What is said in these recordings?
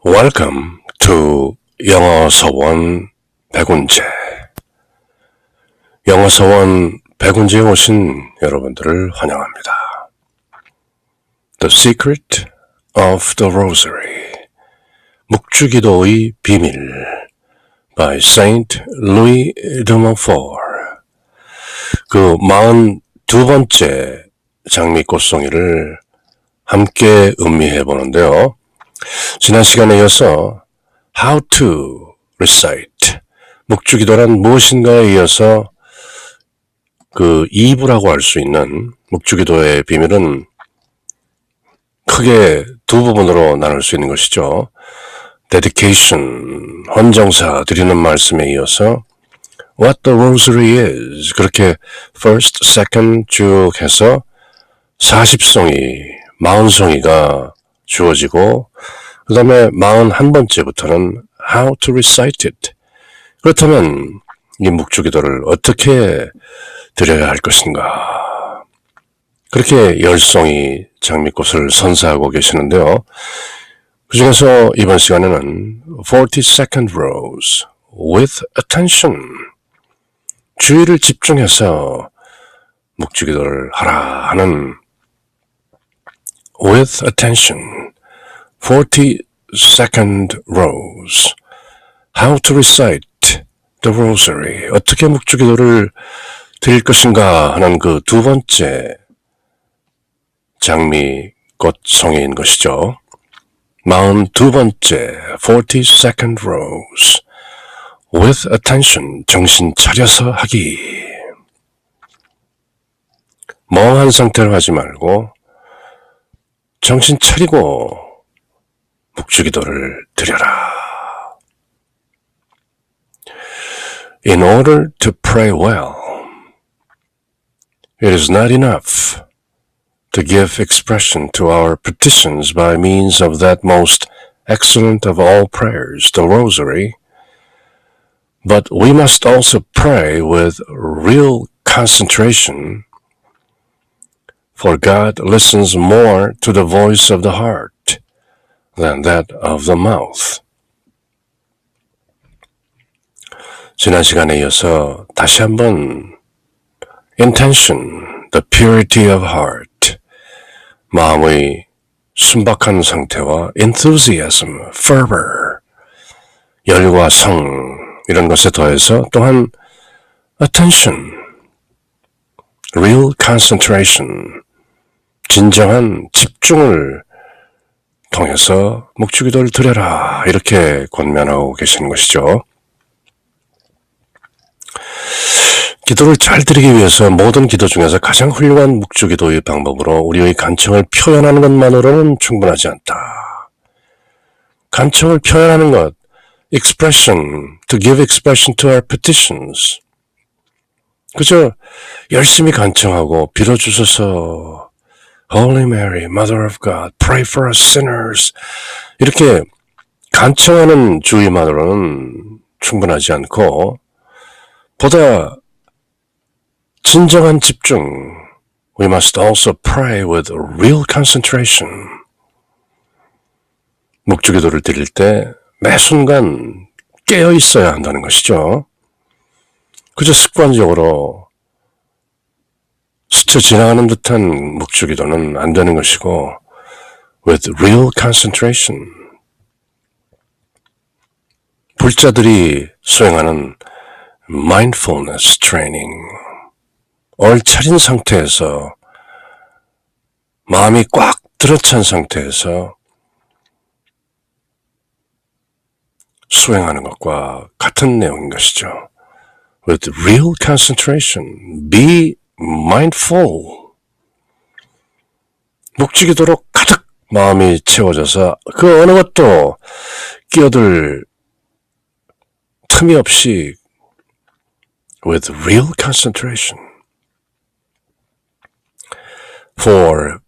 Welcome to 영어서원 백운재. 영어서원 백운재에 오신 여러분들을 환영합니다. The Secret of the Rosary, 묵주기도의 비밀 by Saint Louis de Montfort. 그 42번째 장미꽃송이를 함께 음미해 보는데요. 지난 시간에 이어서 How to recite, 묵주기도란 무엇인가에 이어서 그 2부라고 할 수 있는 묵주기도의 비밀은 크게 두 부분으로 나눌 수 있는 것이죠. Dedication, 헌정사 드리는 말씀에 이어서 What the Rosary is, 그렇게 first, second 쭉 해서 40송이, 40송이가 주어지고 그 다음에 41번째부터는 How to recite it. 그렇다면 이 묵주기도를 어떻게 드려야 할 것인가. 그렇게 10송이 장미꽃을 선사하고 계시는데요. 그 중에서 이번 시간에는 42nd Rose, with attention, 주의를 집중해서 묵주기도를 하라 하는 with attention, 42nd Rose, How to recite the Rosary, 어떻게 묵주기도를 드릴 것인가 하는 그 두 번째 장미꽃송이인 것이죠. 42번째 42nd Rose, with attention, 정신 차려서 하기. 멍한 상태로 하지 말고 정신 차리고 묵주기도를 드려라. In order to pray well, it is not enough to give expression to our petitions by means of that most excellent of all prayers, the Rosary, but we must also pray with real concentration, for God listens more to the voice of the heart than that of the mouth. 지난 시간에 이어서 다시 한번 intention, the purity of heart, 마음의 순박한 상태와 enthusiasm, fervor, 열과 성, 이런 것에 더해서 또한 attention, real concentration, 진정한 집중을 통해서 묵주기도를 드려라, 이렇게 권면하고 계시는 것이죠. 기도를 잘 드리기 위해서 모든 기도 중에서 가장 훌륭한 묵주기도의 방법으로 우리의 간청을 표현하는 것만으로는 충분하지 않다. 간청을 표현하는 것, expression, to give expression to our petitions. 그저 열심히 간청하고 빌어주셔서 Holy Mary, Mother of God, pray for us sinners. 이렇게 간청하는 주의만으로는 충분하지 않고 보다 진정한 집중, we must also pray with real concentration. 묵주기도를 드릴 때 매 순간 깨어 있어야 한다는 것이죠. 그저 습관적으로 스쳐 지나가는 듯한 묵주기도는 안 되는 것이고 with real concentration, 불자들이 수행하는 mindfulness training, 얼차린 상태에서 마음이 꽉 들어찬 상태에서 수행하는 것과 같은 내용인 것이죠. With real concentration, be mindful. 묵주기도로 가득 마음이 채워져서 그 어느 것도 끼어들 틈이 없이 with real concentration.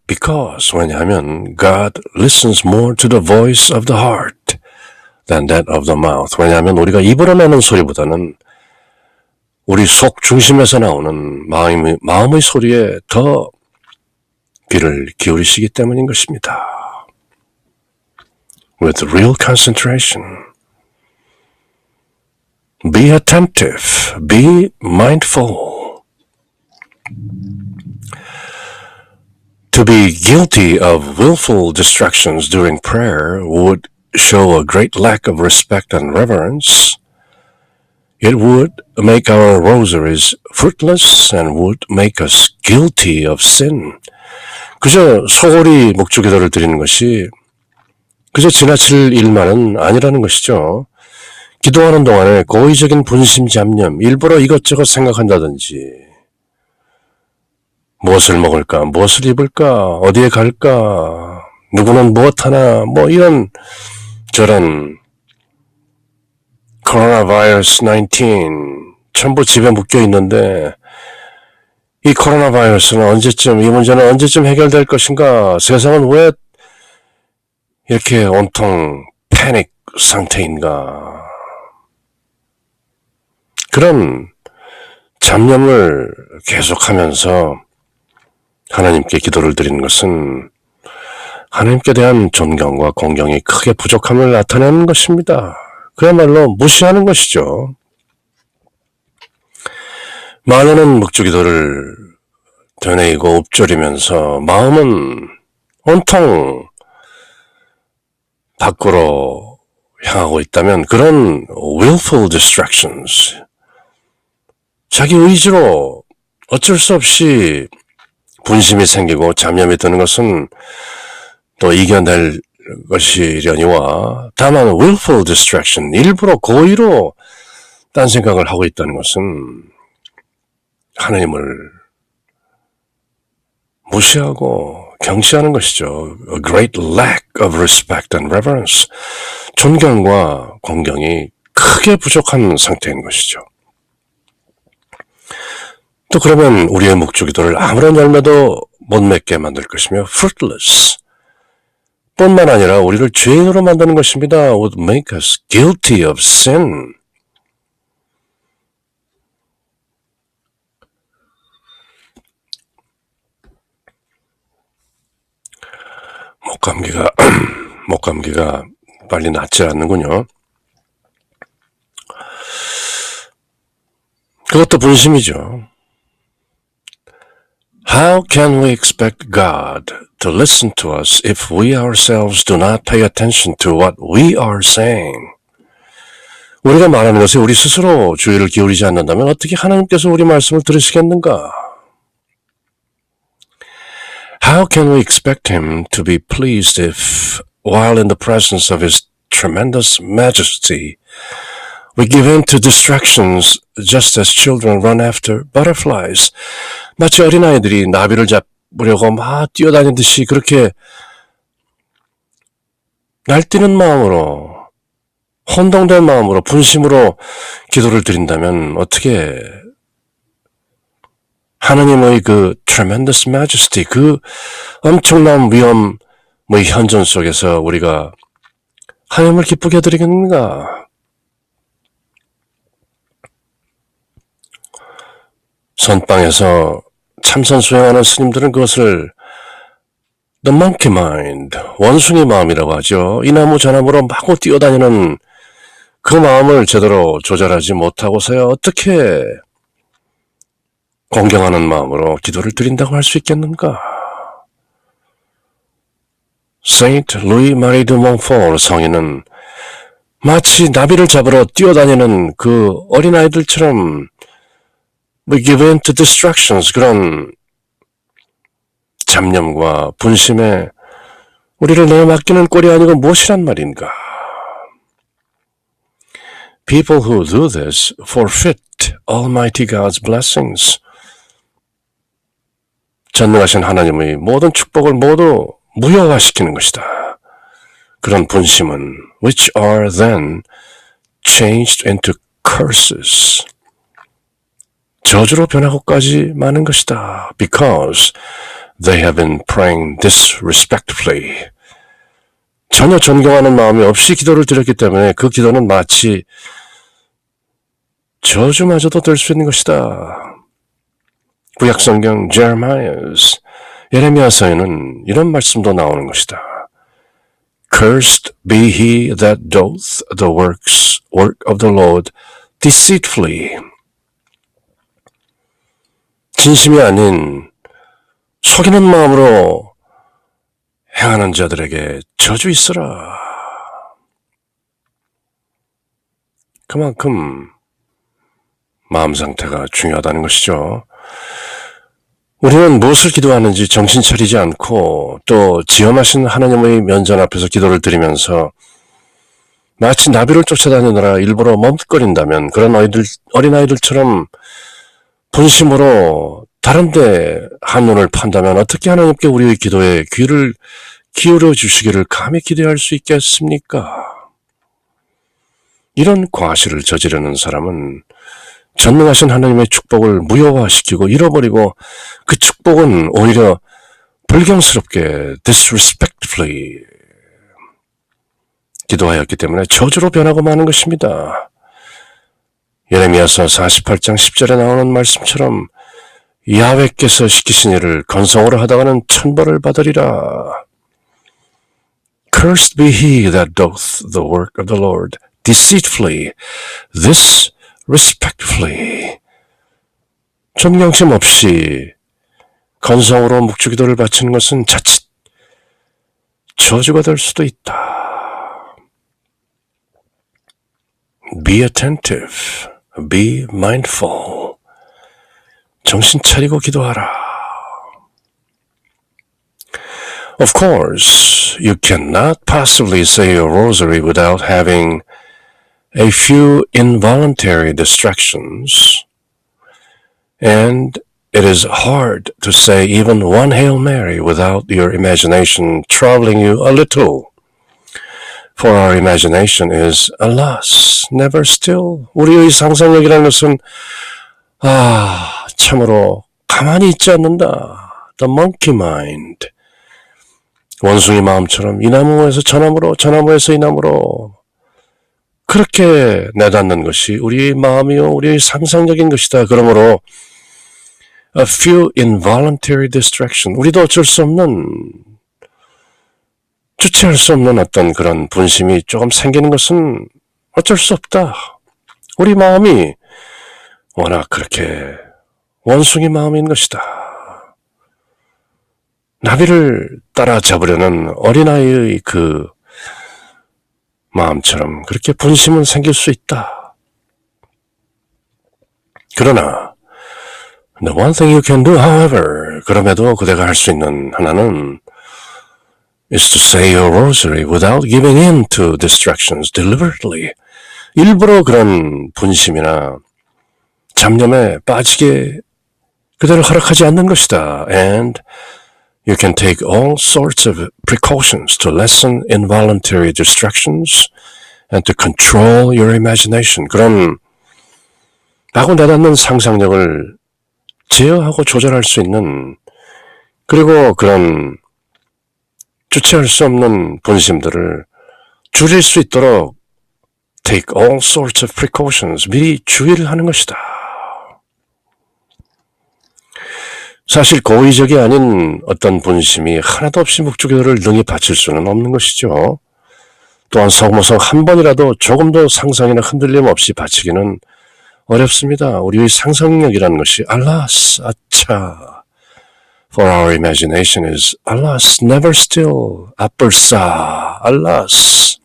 Because, 왜냐하면 God listens more to the voice of the heart than that of the mouth. 왜냐하면 우리가 입으로 내는 소리보다는 우리 속 중심에서 나오는 마음의 소리에 더 귀를 기울이시기 때문인 것입니다. with real concentration. Be attentive. Be mindful. To be guilty of willful distractions during prayer would show a great lack of respect and reverence. It would make our rosaries fruitless and would make us guilty of sin. 그저 소홀히 묵주기도를 드리는 것이 그저 지나칠 일만은 아니라는 것이죠. 기도하는 동안에 고의적인 분심 잡념, 일부러 이것저것 생각한다든지 무엇을 먹을까, 무엇을 입을까, 어디에 갈까, 누구는 무엇하나, 뭐 이런 저런 코로나 바이러스 19 전부 집에 묶여 있는데 이 코로나 바이러스는 언제쯤, 이 문제는 언제쯤 해결될 것인가, 세상은 왜 이렇게 온통 패닉 상태인가. 그런 잡념을 계속하면서 하나님께 기도를 드리는 것은 하나님께 대한 존경과 공경이 크게 부족함을 나타내는 것입니다. 그야말로 무시하는 것이죠. 말로는 묵주기도를 되뇌이고 읊조리면서 마음은 온통 밖으로 향하고 있다면 그런 willful distractions, 자기 의지로 어쩔 수 없이 분심이 생기고 잡념이 드는 것은 또 이겨낼 것이려니와 다만 willful distraction, 일부러 고의로 딴 생각을 하고 있다는 것은 하나님을 무시하고 경시하는 것이죠. A great lack of respect and reverence. 존경과 공경이 크게 부족한 상태인 것이죠. 또 그러면 우리의 묵주기도를 아무런 열매도 못 맺게 만들 것이며 fruitless. 뿐만 아니라 우리를 죄인으로 만드는 것입니다. Would make us guilty of sin. 목감기가 빨리 낫지 않는군요. 그것도 분심이죠. How can we expect God to listen to us if we ourselves do not pay attention to what we are saying? 우리가 말하는 것에 우리 스스로 주의를 기울이지 않는다면 어떻게 하나님께서 우리 말씀을 들으시겠는가? How can we expect Him to be pleased if, while in the presence of His tremendous majesty, we give in to distractions just as children run after butterflies? 마치 어린아이들이 나비를 잡으려고 막 뛰어다니듯이 그렇게 날뛰는 마음으로, 혼동된 마음으로, 분심으로 기도를 드린다면 어떻게 하나님의 그 tremendous majesty, 그 엄청난 위엄, 현존 속에서 우리가 하나님을 기쁘게 드리겠는가? 선방에서 참선 수행하는 스님들은 그것을 the monkey mind, 원숭이 마음이라고 하죠. 이 나무 저 나무로 마구 뛰어다니는 그 마음을 제대로 조절하지 못하고서야 어떻게 공경하는 마음으로 기도를 드린다고 할 수 있겠는가? Saint Louis Marie de Montfort 성인은 마치 나비를 잡으러 뛰어다니는 그 어린아이들처럼 we give in to distractions, 그런 잡념과 분심에 우리를 내맡기는 꼴이 아니고 무엇이란 말인가? People who do this forfeit Almighty God's blessings. 전능하신 하나님의 모든 축복을 모두 무효화시키는 것이다. 그런 분심은 which are then changed into curses. 저주로 변하고까지 마는 것이다. Because they have been praying disrespectfully. 전혀 존경하는 마음이 없이 기도를 드렸기 때문에 그 기도는 마치 저주마저도 될 수 있는 것이다. 구약성경 예레미야서에는 이런 말씀도 나오는 것이다. Cursed be he that doth the work of the Lord deceitfully. 진심이 아닌 속이는 마음으로 행하는 자들에게 저주 있으라. 그만큼 마음 상태가 중요하다는 것이죠. 우리는 무엇을 기도하는지 정신 차리지 않고 또 지엄하신 하나님의 면전 앞에서 기도를 드리면서 마치 나비를 쫓아다니느라 일부러 멈칫거린다면 그런 어린아이들처럼 분심으로 다른 데 한눈을 판다면 어떻게 하나님께 우리의 기도에 귀를 기울여 주시기를 감히 기대할 수 있겠습니까? 이런 과실을 저지르는 사람은 전능하신 하나님의 축복을 무효화시키고 잃어버리고 그 축복은 오히려 불경스럽게 disrespectfully 기도하였기 때문에 저주로 변하고 마는 것입니다. 예레미야서 48장 10절에 나오는 말씀처럼 야훼께서 시키신 일을 건성으로 하다가는 천벌을 받으리라. Cursed be he that doth the work of the Lord deceitfully, disrespectfully. 존경심 없이 건성으로 묵주기도를 바치는 것은 자칫 저주가 될 수도 있다. Be attentive, be mindful. 정신 차리고 기도하라. Of course, you cannot possibly say a rosary without having a few involuntary distractions, and it is hard to say even one Hail Mary without your imagination troubling you a little. For our imagination is, alas, never still. 우리의 상상력이라는 것은 참으로 가만히 있지 않는다. The monkey mind. 원숭이 마음처럼 이 나무에서 저 나무로, 저 나무에서 이 나무로 그렇게 내닫는 것이 우리의 마음이요, 우리의 상상력인 것이다. 그러므로 a few involuntary distraction. 우리도 어쩔 수 없는, 주체할 수 없는 어떤 그런 분심이 조금 생기는 것은 어쩔 수 없다. 우리 마음이 워낙 그렇게 원숭이 마음인 것이다. 나비를 따라잡으려는 어린아이의 그 마음처럼 그렇게 분심은 생길 수 있다. 그러나 the one thing you can do, however, 그럼에도 그대가 할 수 있는 하나는 is to say your rosary without giving in to distractions deliberately. 일부러 그런 분심이나 잡념에 빠지게 그대로 허락하지 않는 것이다. And you can take all sorts of precautions to lessen involuntary distractions and to control your imagination. 그런 마구 내닫는 상상력을 제어하고 조절할 수 있는, 그리고 그런 주체할 수 없는 분심들을 줄일 수 있도록 take all sorts of precautions, 미리 주의를 하는 것이다. 사실 고의적이 아닌 어떤 분심이 하나도 없이 묵주기도를 능히 바칠 수는 없는 것이죠. 또한 성모성 한 번이라도 조금도 상상이나 흔들림 없이 바치기는 어렵습니다. 우리의 상상력이라는 것이 alas, 아차. For our imagination is, alas, never still, 아뿔싸, alas.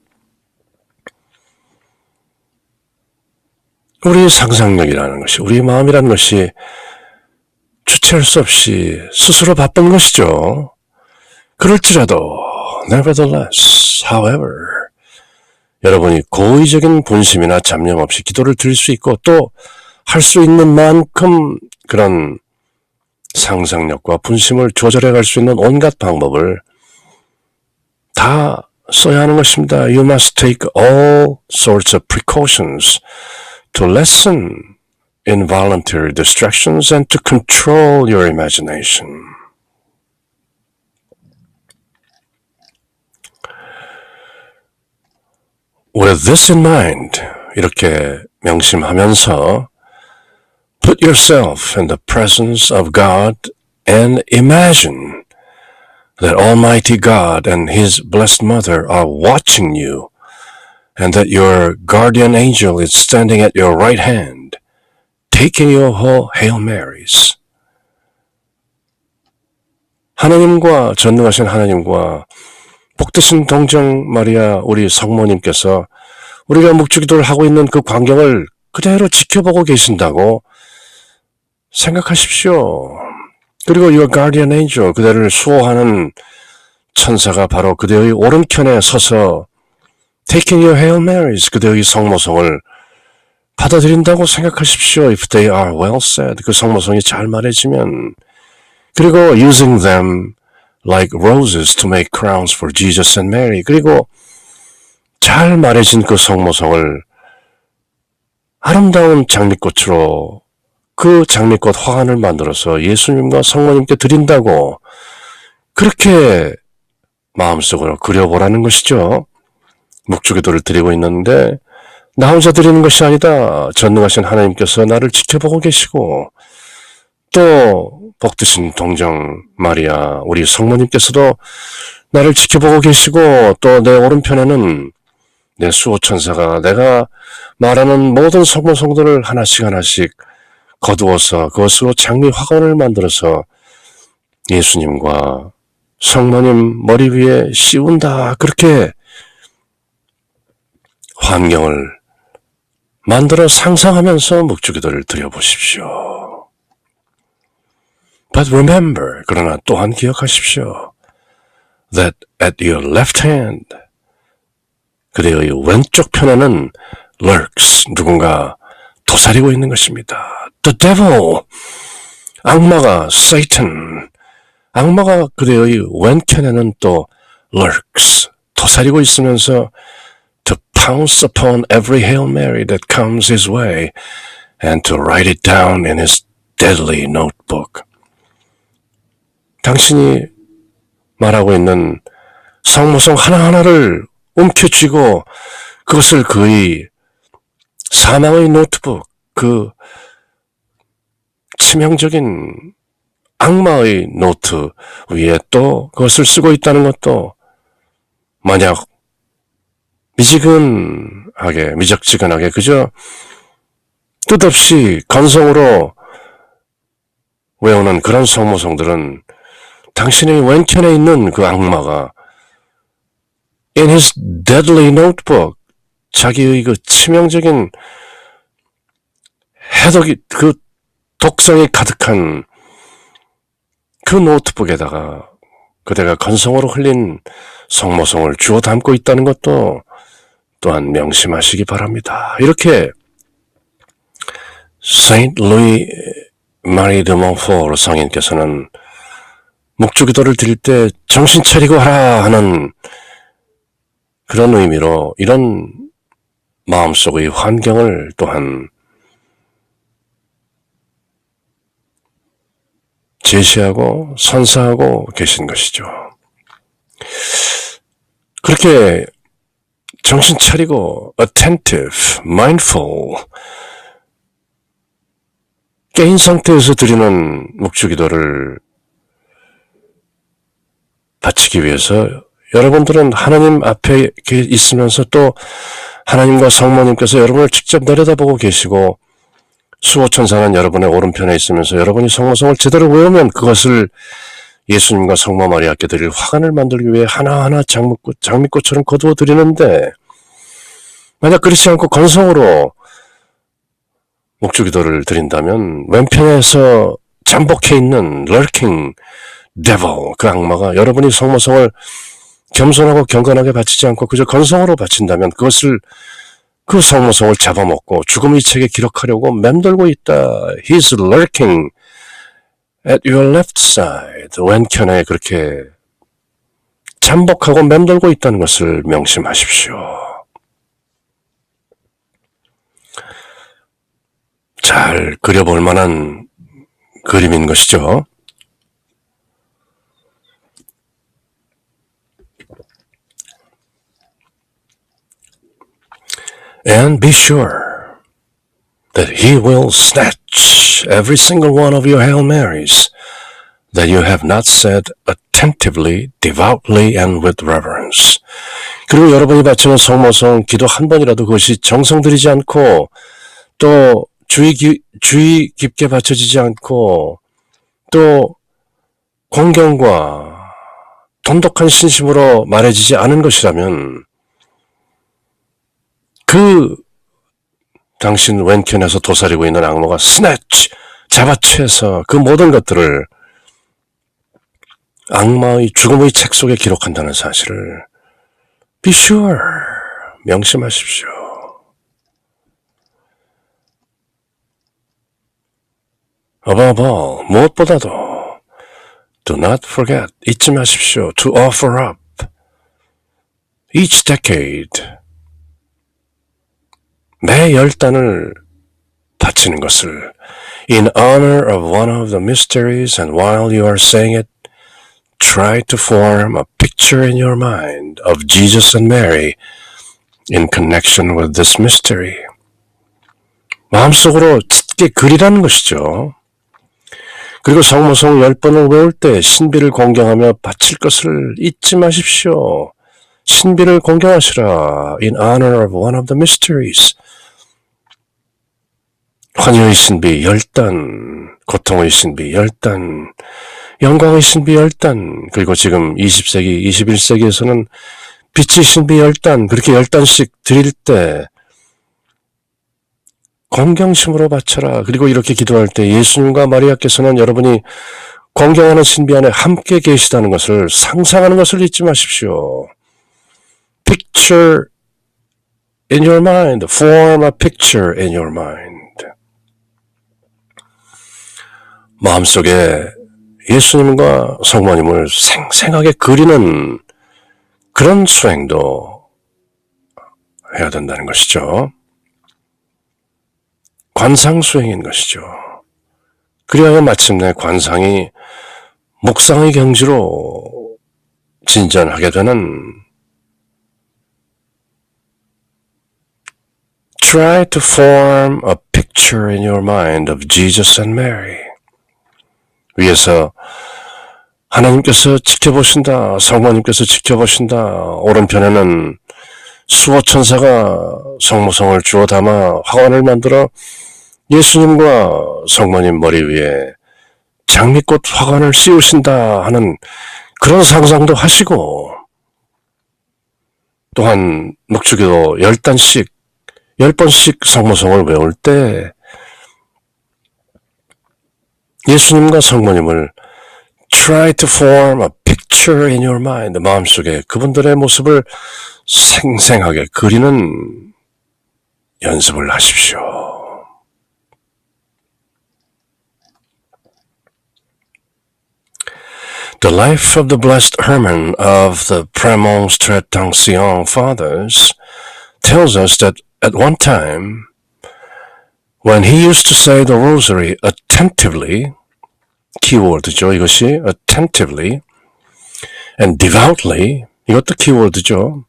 우리의 상상력이라는 것이, 우리의 마음이라는 것이 주체할 수 없이 스스로 바쁜 것이죠. 그럴지라도, nevertheless, however, 여러분이 고의적인 분심이나 잡념 없이 기도를 드릴 수 있고 또 할 수 있는 만큼 그런 상상력과 분심을 조절해 갈 수 있는 온갖 방법을 다 써야 하는 것입니다. You must take all sorts of precautions to lessen involuntary distractions and to control your imagination. With this in mind, 이렇게 명심하면서 put yourself in the presence of God and imagine that Almighty God and His blessed Mother are watching you, and that your guardian angel is standing at your right hand, taking your whole Hail Marys. 하나님과 전능하신 하나님과 복되신 동정 마리아 우리 성모님께서 우리가 묵주기도를 하고 있는 그 광경을 그대로 지켜보고 계신다고 생각하십시오. 그리고 your guardian angel, 그대를 수호하는 천사가 바로 그대의 오른편에 서서 taking your Hail Marys, 그대의 성모성을 받아들인다고 생각하십시오. If they are well said, 그 성모성이 잘 말해지면. 그리고 using them like roses to make crowns for Jesus and Mary. 그리고 잘 말해진 그 성모성을 아름다운 장미꽃으로 그 장미꽃 화환을 만들어서 예수님과 성모님께 드린다고 그렇게 마음속으로 그려보라는 것이죠. 묵주기도를 드리고 있는데 나 혼자 드리는 것이 아니다. 전능하신 하나님께서 나를 지켜보고 계시고 또 복되신 동정 마리아 우리 성모님께서도 나를 지켜보고 계시고 또 내 오른편에는 내 수호천사가 내가 말하는 모든 성모성들을 하나씩 하나씩 거두어서 그것으로 장미 화관을 만들어서 예수님과 성모님 머리 위에 씌운다. 그렇게 환경을 만들어 상상하면서 묵주기도를 드려보십시오. But remember, 그러나 또한 기억하십시오. That at your left hand, 그대의 왼쪽 편에는 lurks, 누군가 도사리고 있는 것입니다. The devil, 악마가, Satan, 악마가 그대의 왼편에는 또 lurks, 도사리고 있으면서 to pounce upon every Hail Mary that comes his way and to write it down in his deadly notebook. 당신이 말하고 있는 성모성 하나하나를 움켜쥐고 그것을 그의 사망의 노트북, 그 치명적인 악마의 노트 위에 또 그것을 쓰고 있다는 것도 만약 미적지근하게 그저 뜻없이 건성으로 외우는 그런 성모성들은 당신의 왼편에 있는 그 악마가 in his deadly notebook, 자기의 그 치명적인 그 독성이 가득한 그 노트북에다가 그대가 건성으로 흘린 성모성을 주워 담고 있다는 것도 또한 명심하시기 바랍니다. 이렇게 Saint Louis Marie de Montfort 성인께서는 묵주기도를 드릴 때 정신 차리고 하라 하는 그런 의미로 이런 마음속의 환경을 또한 제시하고 선사하고 계신 것이죠. 그렇게 정신 차리고 attentive, mindful, 깨인 상태에서 드리는 묵주기도를 바치기 위해서 여러분들은 하나님 앞에 있으면서 또 하나님과 성모님께서 여러분을 직접 내려다보고 계시고 수호천사는 여러분의 오른편에 있으면서 여러분이 성모성을 제대로 외우면 그것을 예수님과 성모 마리아께 드릴 화관을 만들기 위해 하나하나 장미꽃처럼 거두어 드리는데 만약 그렇지 않고 건성으로 묵주기도를 드린다면 왼편에서 잠복해 있는 lurking devil, 그 악마가 여러분이 성모성을 겸손하고 경건하게 바치지 않고 그저 건성으로 바친다면 그것을 그 성모성을 잡아먹고 죽음의 책에 기록하려고 맴돌고 있다. He's lurking at your left side. 왼편에 그렇게 잠복하고 맴돌고 있다는 것을 명심하십시오. 잘 그려볼 만한 그림인 것이죠. And be sure that he will snatch every single one of your Hail Marys that you have not said attentively, devoutly, and with reverence. 그리고 여러분이 바치는 성모성 기도 한 번이라도 그것이 정성 들이지 않고 또 주의 깊게 바쳐지지 않고 또 공경과 돈독한 신심으로 말해지지 않은 것이라면 그 당신 왼편에서 도사리고 있는 악모가 스네치 잡아채서 그 모든 것들을 악마의 죽음의 책 속에 기록한다는 사실을 be sure 명심하십시오. Above all, 무엇보다도 do not forget, 잊지 마십시오. to offer up each decade 매 10단을 바치는 것을 in honor of one of the mysteries, and while you are saying it, try to form a picture in your mind of Jesus and Mary in connection with this mystery. 마음속으로 짙게 그리라는 것이죠. 그리고 성모성 10번을 외울 때 신비를 공경하며 바칠 것을 잊지 마십시오. 신비를 공경하시라. In honor of one of the mysteries. 환희의 신비 10단, 고통의 신비 10단, 영광의 신비 10단, 그리고 지금 20세기, 21세기에서는 빛의 신비 10단, 그렇게 10단씩 드릴 때 공경심으로 바쳐라. 그리고 이렇게 기도할 때 예수님과 마리아께서는 여러분이 공경하는 신비 안에 함께 계시다는 것을 상상하는 것을 잊지 마십시오. Picture in your mind. Form a picture in your mind. 마음속에 예수님과 성모님을 생생하게 그리는 그런 수행도 해야 된다는 것이죠. 관상수행인 것이죠. 그리하여 마침내 관상이 묵상의 경지로 진전하게 되는 Try to form a picture in your mind of Jesus and Mary. 위에서 하나님께서 지켜보신다. 성모님께서 지켜보신다. 오른편에는 수호 천사가 성모성을 주워 담아 화관을 만들어 예수님과 성모님 머리 위에 장미꽃 화관을 씌우신다 하는 그런 상상도 하시고, 또한 묵주기도 10번씩 성모성을 외울 때 예수님과 성모님을 try to form a picture in your mind, 마음속에 그분들의 모습을 생생하게 그리는 연습을 하십시오. The life of the blessed Herman of the Premonstratensian Fathers tells us that at one time, when he used to say the rosary attentively, 키워드죠, 이것이 attentively, and devoutly, 이것도 키워드죠.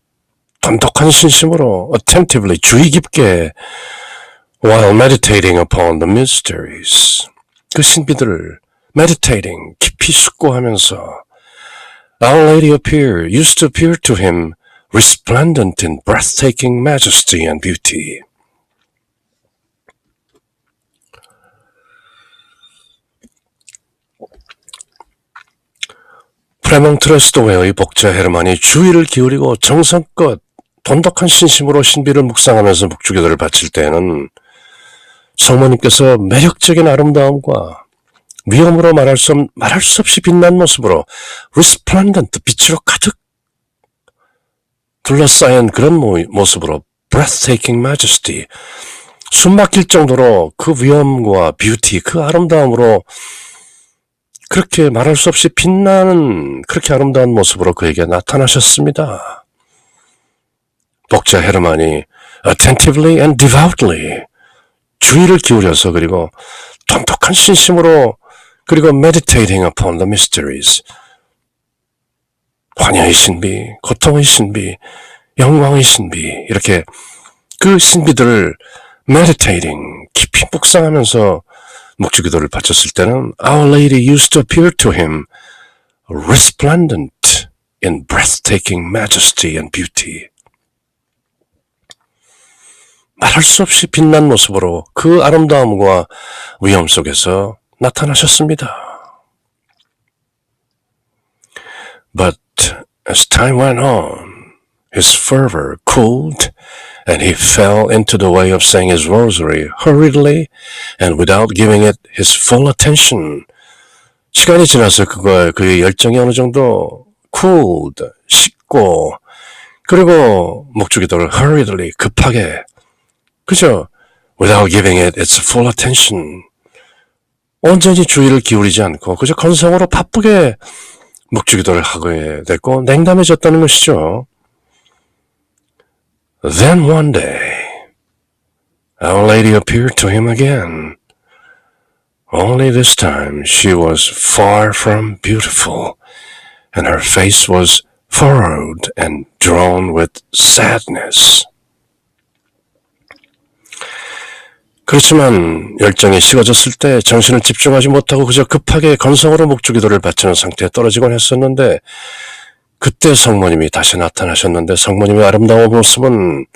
돈독한 신심으로 attentively, 주의 깊게, while meditating upon the mysteries, 그 신비들을 meditating, 깊이 숙고하면서 Our Lady used to appear to him resplendent in breathtaking majesty and beauty. 프레몽트레스도웨의 복자 헤르만이 주의를 기울이고 정성껏 돈독한 신심으로 신비를 묵상하면서 묵주기도를 바칠 때에는 성모님께서 매력적인 아름다움과 위엄으로 말할 수 없이 빛난 모습으로 resplendent, 빛으로 가득 둘러싸인 그런 모습으로 breathtaking majesty, 숨막힐 정도로 그 위엄과 beauty, 그 아름다움으로 그렇게 말할 수 없이 빛나는 그렇게 아름다운 모습으로 그에게 나타나셨습니다. 복자 헤르만이 attentively and devoutly, 주의를 기울여서 그리고 돈독한 신심으로, 그리고 meditating upon the mysteries, 환희의 신비, 고통의 신비, 영광의 신비, 이렇게 그 신비들을 meditating, 깊이 묵상하면서 묵주기도를 바쳤을 때는 Our Lady used to appear to him resplendent in breathtaking majesty and beauty. 말할 수 없이 빛난 모습으로 그 아름다움과 위엄 속에서 나타나셨습니다. But as time went on, his fervor cooled and he fell into the way of saying his rosary hurriedly and without giving it his full attention. 시간이 지나서 그의 열정이 어느 정도 cooled, 식고, 그리고 묵주기도를 hurriedly, 급하게, 그죠? Without giving it its full attention. 온전히 주의를 기울이지 않고 그저 건성으로 바쁘게 묵주기도를 하게 됐고 냉담해졌다는 것이죠. Then one day, Our Lady appeared to him again. Only this time she was far from beautiful, and her face was furrowed and drawn with sadness. 그렇지만 열정이 식어졌을 때 정신을 집중하지 못하고 그저 급하게 건성으로 묵주기도를 바치는 상태에 떨어지곤 했었는데 그때 성모님이 다시 나타나셨는데 성모님의 아름다운 모습은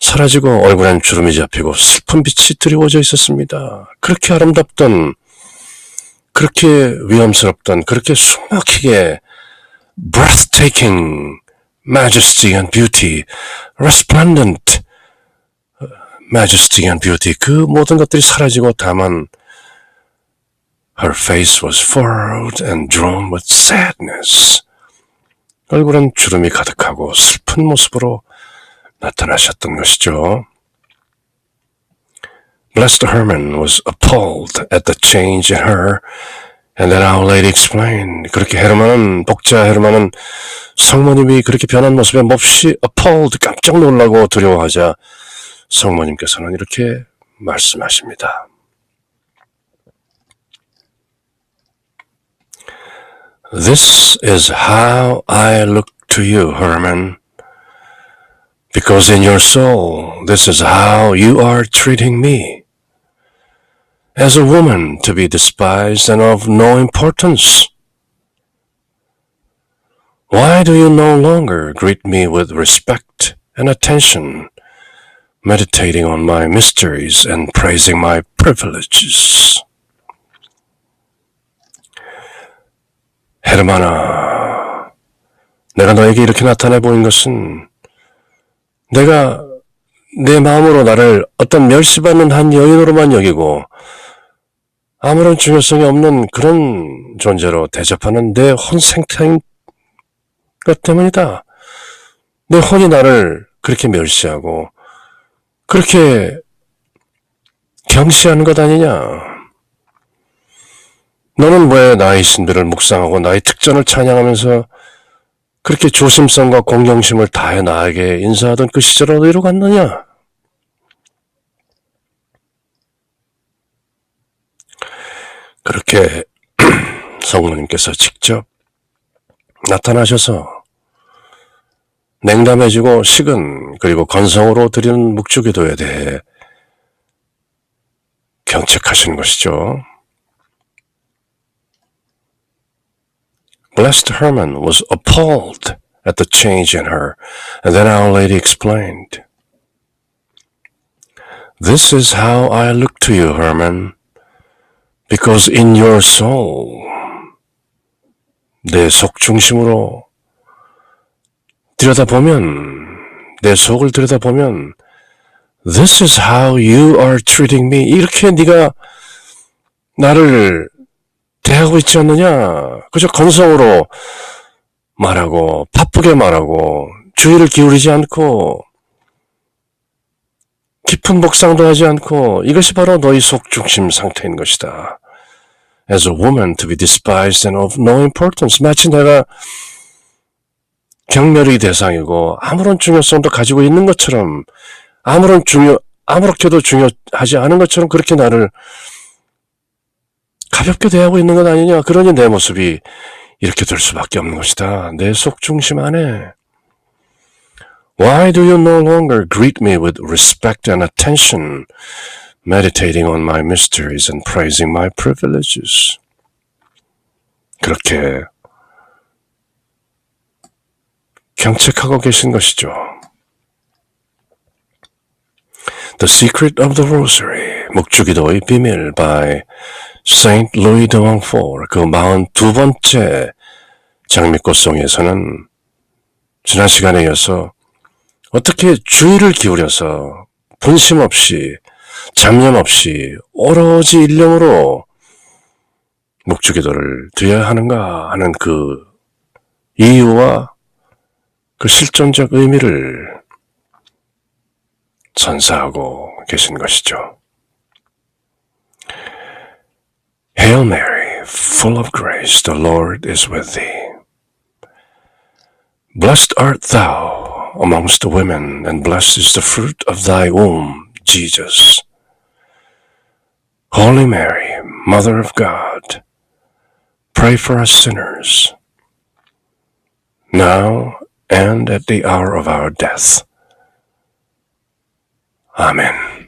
사라지고 얼굴엔 주름이 잡히고 슬픈 빛이 드리워져 있었습니다. 그렇게 아름답던, 그렇게 위험스럽던, 그렇게 숨막히게 breathtaking majesty and beauty, resplendent majesty and beauty, 그 모든 것들이 사라지고 다만 her face was furrowed and drawn with sadness. 얼굴은 주름이 가득하고 슬픈 모습으로 나타나셨던 것이죠. Blessed Herman was appalled at the change in her, and then Our Lady explained. 그렇게 복자 헤르만은 성모님이 그렇게 변한 모습에 몹시 appalled, 깜짝 놀라고 두려워하자 성모님께서는 이렇게 말씀하십니다. This is how I look to you, Herman. Because in your soul, this is how you are treating me. As a woman to be despised and of no importance. Why do you no longer greet me with respect and attention, meditating on my mysteries and praising my privileges? 헤르마나, 내가 너에게 이렇게 나타내 보인 것은 내가 내 마음으로 나를 어떤 멸시받는 한 여인으로만 여기고 아무런 중요성이 없는 그런 존재로 대접하는 내 혼 생태인 것 때문이다. 내 혼이 나를 그렇게 멸시하고 그렇게 경시하는 것 아니냐. 너는 왜 나의 신비를 묵상하고 나의 특전을 찬양하면서 그렇게 조심성과 공경심을 다해 나에게 인사하던 그 시절은 어디로 갔느냐? 그렇게 성모님께서 직접 나타나셔서 냉담해지고 식은 그리고 건성으로 드리는 묵주기도에 대해 경책하시는 것이죠. Blessed Herman was appalled at the change in her, and then Our Lady explained. This is how I look to you, Herman, because in your soul, 내 속 중심으로 들여다보면, 내 속을 들여다보면, This is how you are treating me. 이렇게 네가 나를 대하고 있지 않느냐. 그저 건성으로 말하고 바쁘게 말하고 주의를 기울이지 않고 깊은 묵상도 하지 않고 이것이 바로 너희 속중심 상태인 것이다. As a woman to be despised and of no importance. 마치 내가 경멸의 대상이고 아무런 중요성도 가지고 있는 것처럼 아무렇게도 중요하지 않은 것처럼 그렇게 나를 가볍게 대하고 있는 것 아니냐. 그러니 내 모습이 이렇게 될 수밖에 없는 것이다. 내 속중심 안에. Why do you no longer greet me with respect and attention, meditating on my mysteries and praising my privileges. 그렇게 경책하고 계신 것이죠. The Secret of the Rosary, 묵주기도의 비밀 by Saint Louis de Montfort. 그 42번째 장미꽃송에서는 지난 시간에 이어서 어떻게 주의를 기울여서 분심 없이 잡념 없이 오로지 일념으로 묵주기도를 드려야 하는가 하는 그 이유와 그 실존적 의미를 선사하고 계신 것이죠. Hail Mary, full of grace, the Lord is with thee. Blessed art thou amongst women, and blessed is the fruit of thy womb, Jesus. Holy Mary, Mother of God, pray for us sinners, now and at the hour of our death. Amen.